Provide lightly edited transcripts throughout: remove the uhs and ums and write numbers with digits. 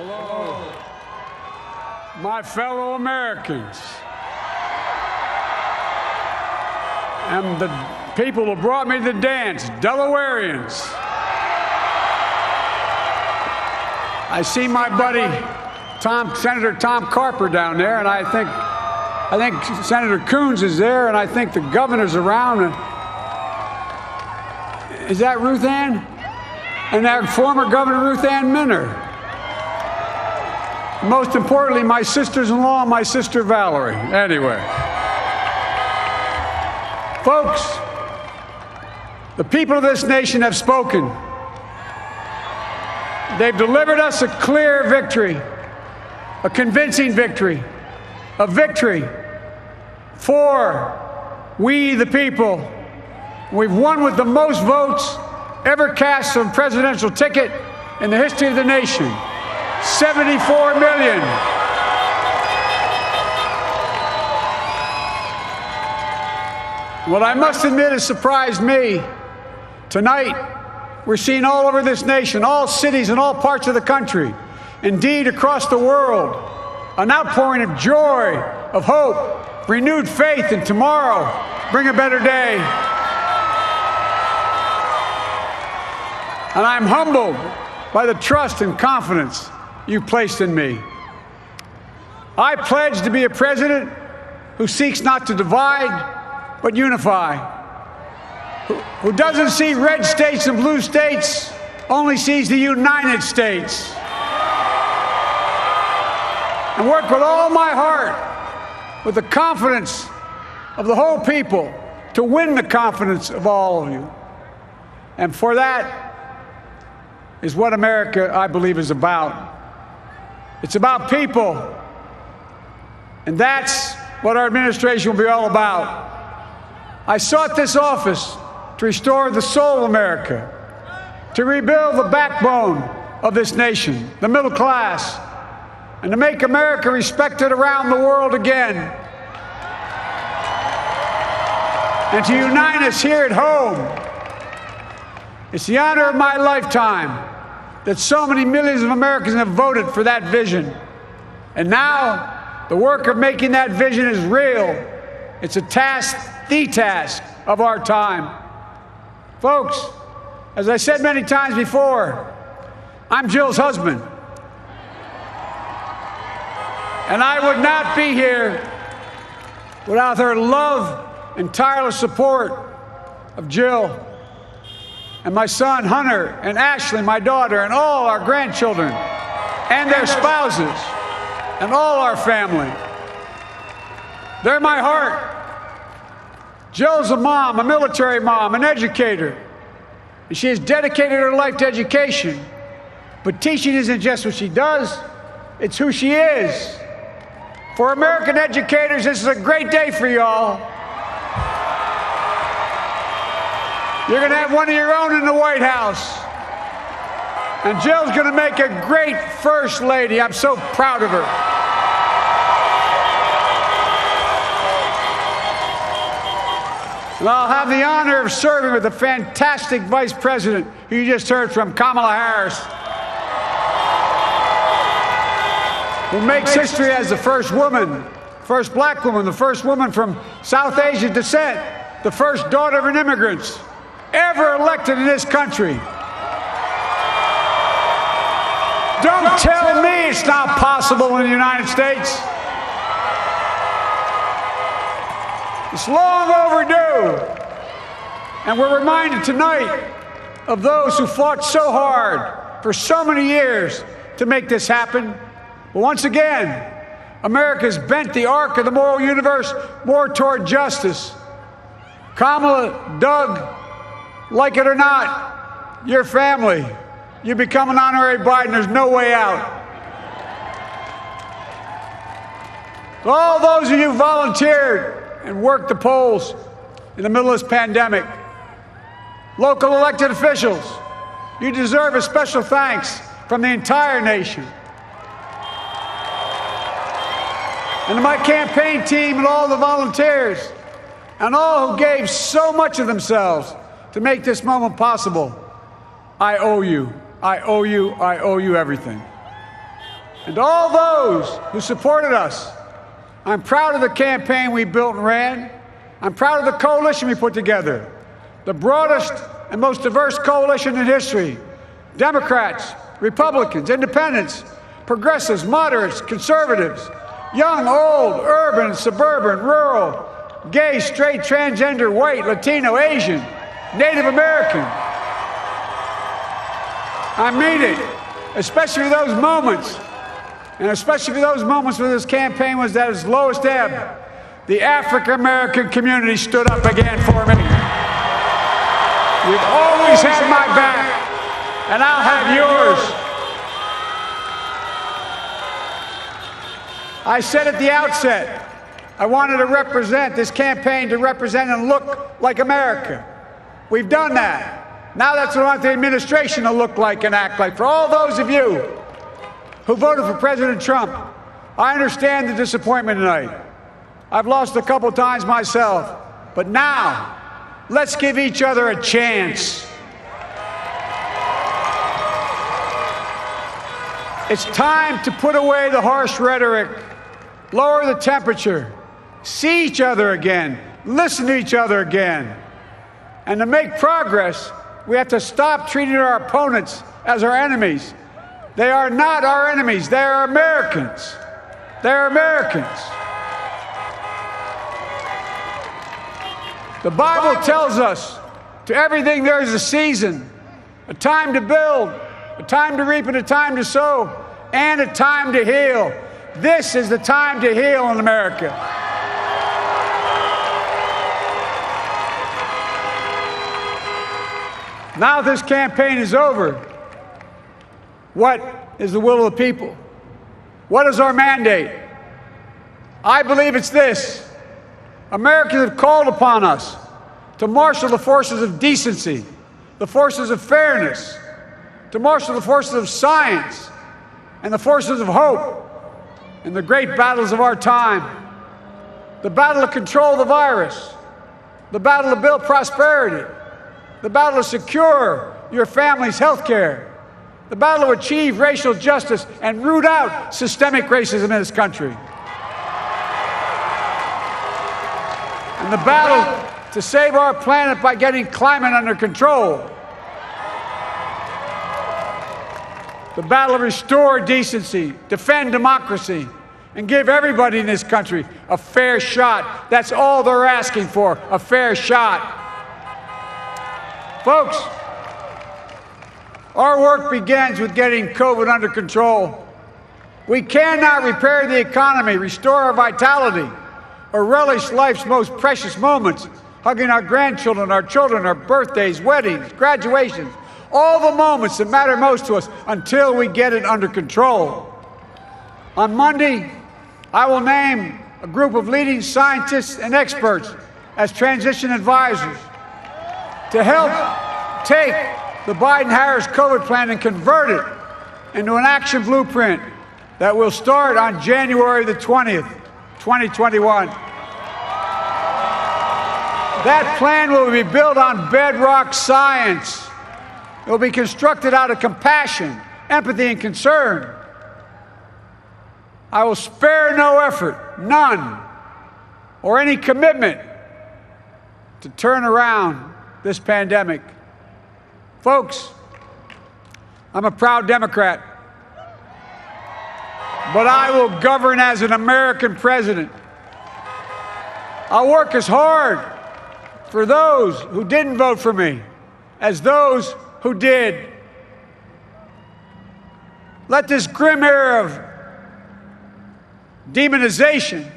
Hello, my fellow Americans, and the people who brought me to the dance, Delawareans. I see my buddy, Senator Tom Carper down there, and I think Senator Coons is there, and I think the governor's around. Is that Ruth Ann? And that former Governor Ruth Ann Minner. Most importantly, my sisters-in-law and my sister Valerie. Anyway. Folks, the people of this nation have spoken. They've delivered us a clear victory, a convincing victory, a victory for we the people. We've won with the most votes ever cast on a presidential ticket in the history of the nation. 74 million. What I must admit has surprised me. Tonight, we're seeing all over this nation, all cities and all parts of the country, indeed across the world, an outpouring of joy, of hope, renewed faith in tomorrow, bring a better day. And I'm humbled by the trust and confidence you placed in me. I pledge to be a president who seeks not to divide, but unify, who doesn't see red states and blue states, only sees the United States, and work with all my heart, with the confidence of the whole people, to win the confidence of all of you. And for that is what America, I believe, is about. It's about people. And that's what our administration will be all about. I sought this office to restore the soul of America, to rebuild the backbone of this nation, the middle class, and to make America respected around the world again, and to unite us here at home. It's the honor of my lifetime that so many millions of Americans have voted for that vision. And now, the work of making that vision is real. It's a task, the task of our time. Folks, as I said many times before, I'm Jill's husband. And I would not be here without her love and tireless support of Jill, and my son Hunter, and Ashley, my daughter, and all our grandchildren, and their spouses, and all our family. They're my heart. Jill's a mom, a military mom, an educator. And she has dedicated her life to education. But teaching isn't just what she does, it's who she is. For American educators, this is a great day for y'all. You're going to have one of your own in the White House. And Jill's going to make a great First Lady. I'm so proud of her. And I'll have the honor of serving with the fantastic Vice President who you just heard from, Kamala Harris, who makes history as the first woman, first black woman, the first woman from South Asian descent, the first daughter of an immigrant ever elected in this country. Don't tell me it's not possible in the United States. It's long overdue. And we're reminded tonight of those who fought so hard for so many years to make this happen. But once again, America's bent the arc of the moral universe more toward justice. Kamala, Doug, like it or not, your family, you become an honorary Biden, there's no way out. All those of you who volunteered and worked the polls in the middle of this pandemic, local elected officials, you deserve a special thanks from the entire nation. And to my campaign team and all the volunteers, and all who gave so much of themselves to make this moment possible, I owe you. I owe you. I owe you everything. and to all those who supported us. I'm proud of the campaign we built and ran. I'm proud of the coalition we put together, the broadest and most diverse coalition in history. Democrats, Republicans, Independents, progressives, moderates, conservatives, young, old, urban, suburban, rural, gay, straight, transgender, white, Latino, Asian, Native American. I mean it, especially those moments, and especially for those moments when this campaign was at its lowest ebb. The African American community stood up again for me. You've always had my back, and I'll have yours. I said at the outset, I wanted this campaign to represent and look like America. We've done that. Now that's what I want the administration to look like and act like. For all those of you who voted for President Trump, I understand the disappointment tonight. I've lost a couple times myself, but now let's give each other a chance. It's time to put away the harsh rhetoric, lower the temperature, see each other again, listen to each other again. And to make progress, we have to stop treating our opponents as our enemies. They are not our enemies. They are Americans. They're Americans. The Bible tells us, to everything there is a season, a time to build, a time to reap, and a time to sow, and a time to heal. This is the time to heal in America. Now this campaign is over. What is the will of the people? What is our mandate? I believe it's this. Americans have called upon us to marshal the forces of decency, the forces of fairness, to marshal the forces of science and the forces of hope in the great battles of our time. The battle to control the virus, the battle to build prosperity, the battle to secure your family's health care, the battle to achieve racial justice and root out systemic racism in this country, and the battle to save our planet by getting climate under control, the battle to restore decency, defend democracy, and give everybody in this country a fair shot. That's all they're asking for, a fair shot. Folks, our work begins with getting COVID under control. We cannot repair the economy, restore our vitality, or relish life's most precious moments, hugging our grandchildren, our children, our birthdays, weddings, graduations, all the moments that matter most to us until we get it under control. On Monday, I will name a group of leading scientists and experts as transition advisors to help take the Biden-Harris COVID plan and convert it into an action blueprint that will start on January the 20th, 2021. That plan will be built on bedrock science. It will be constructed out of compassion, empathy, and concern. I will spare no effort, none, or any commitment to turn around this pandemic. Folks, I'm a proud Democrat, but I will govern as an American president. I'll work as hard for those who didn't vote for me as those who did. Let this grim era of demonization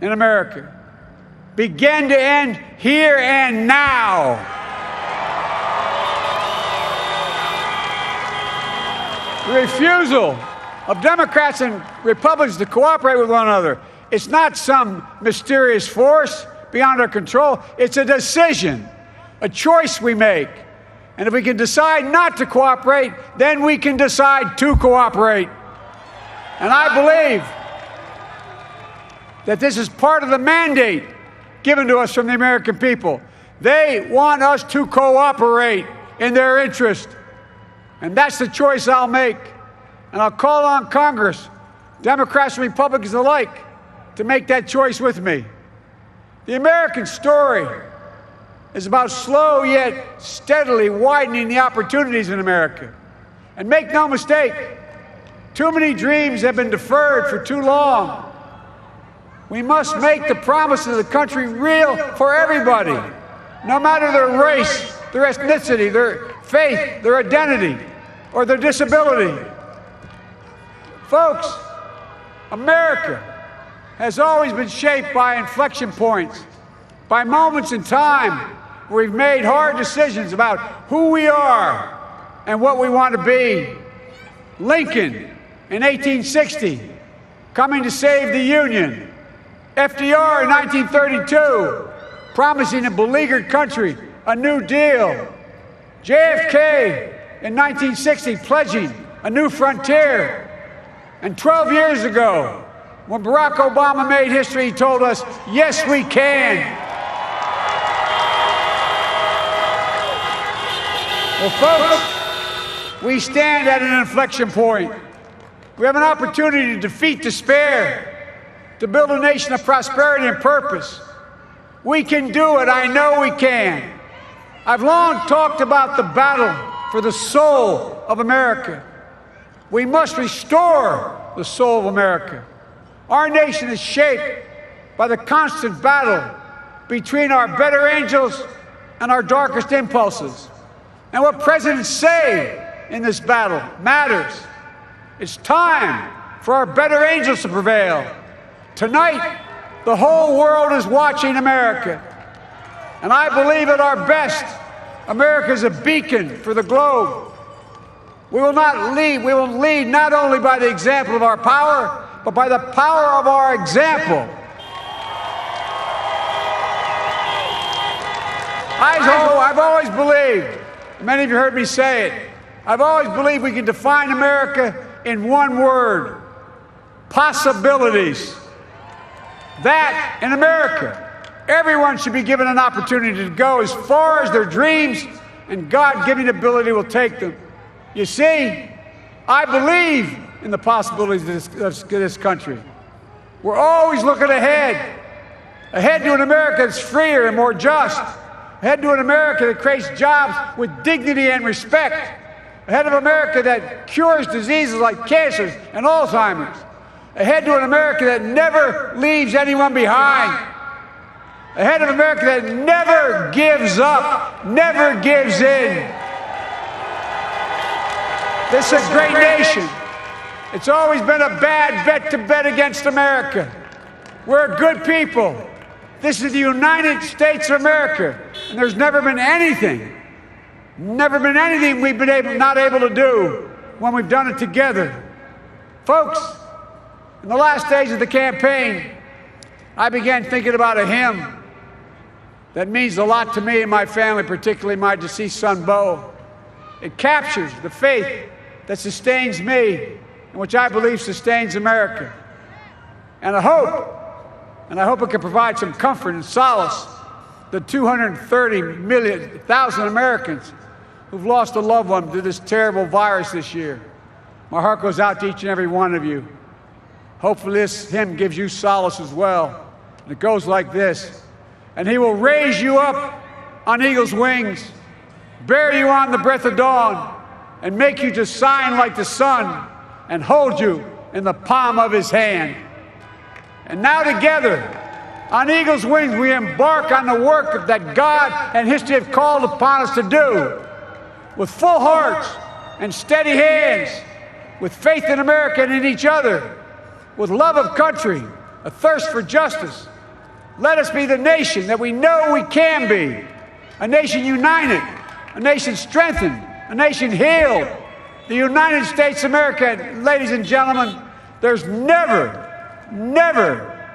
in America begin to end here and now. The refusal of Democrats and Republicans to cooperate with one another, it's not some mysterious force beyond our control. It's a decision, a choice we make. And if we can decide not to cooperate, then we can decide to cooperate. And I believe that this is part of the mandate given to us from the American people. They want us to cooperate in their interest. And that's the choice I'll make. And I'll call on Congress, Democrats and Republicans alike, to make that choice with me. The American story is about slow yet steadily widening the opportunities in America. And make no mistake, too many dreams have been deferred for too long. We must make the promises of the country real for everybody, no matter their race, their ethnicity, their faith, their identity, or their disability. Folks, America has always been shaped by inflection points, by moments in time where we've made hard decisions about who we are and what we want to be. Lincoln in 1860, coming to save the Union. FDR in 1932, promising a beleaguered country a new deal. JFK in 1960, pledging a new frontier. And 12 years ago, when Barack Obama made history, he told us, yes, we can. Well, folks, we stand at an inflection point. We have an opportunity to defeat despair, to build a nation of prosperity and purpose. We can do it. I know we can. I've long talked about the battle for the soul of America. We must restore the soul of America. Our nation is shaped by the constant battle between our better angels and our darkest impulses. And what presidents say in this battle matters. It's time for our better angels to prevail. Tonight, the whole world is watching America. And I believe at our best, America is a beacon for the globe. We will lead not only by the example of our power, but by the power of our example. I've always believed, many of you heard me say it, I've always believed we can define America in one word: possibilities. That in America, everyone should be given an opportunity to go as far as their dreams and God-given ability will take them. You see, I believe in the possibilities of this country. We're always looking ahead to an America that's freer and more just, ahead to an America that creates jobs with dignity and respect, ahead of America that cures diseases like cancer and Alzheimer's, ahead to an America that never leaves anyone behind, ahead of America that never gives up, never gives in. This is a great nation. It's always been a bad bet to bet against America. We're good people. This is the United States of America, and there's never been anything we've been not able to do when we've done it together. Folks, in the last days of the campaign, I began thinking about a hymn that means a lot to me and my family, particularly my deceased son, Bo. It captures the faith that sustains me and which I believe sustains America. And I hope it can provide some comfort and solace to 230,000 Americans who've lost a loved one to this terrible virus this year. My heart goes out to each and every one of you. Hopefully this hymn gives you solace as well. And it goes like this: and he will raise you up on eagle's wings, bear you on the breath of dawn, and make you to shine like the sun, and hold you in the palm of his hand. And now together, on eagle's wings, we embark on the work that God and history have called upon us to do. With full hearts and steady hands, with faith in America and in each other, with love of country, a thirst for justice, let us be the nation that we know we can be. A nation united, a nation strengthened, a nation healed. The United States of America, ladies and gentlemen, there's never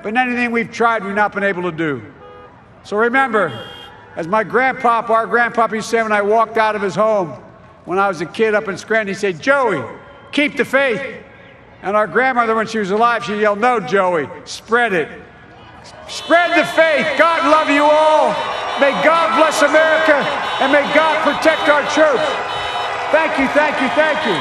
been anything we've tried we've not been able to do. So remember, as our grandpapa used to say when I walked out of his home when I was a kid up in Scranton, he said, "Joey, keep the faith." And our grandmother, when she was alive, she yelled, "No, Joey, spread it. Spread the faith. God love you all. May God bless America, and may God protect our troops." Thank you, thank you, thank you.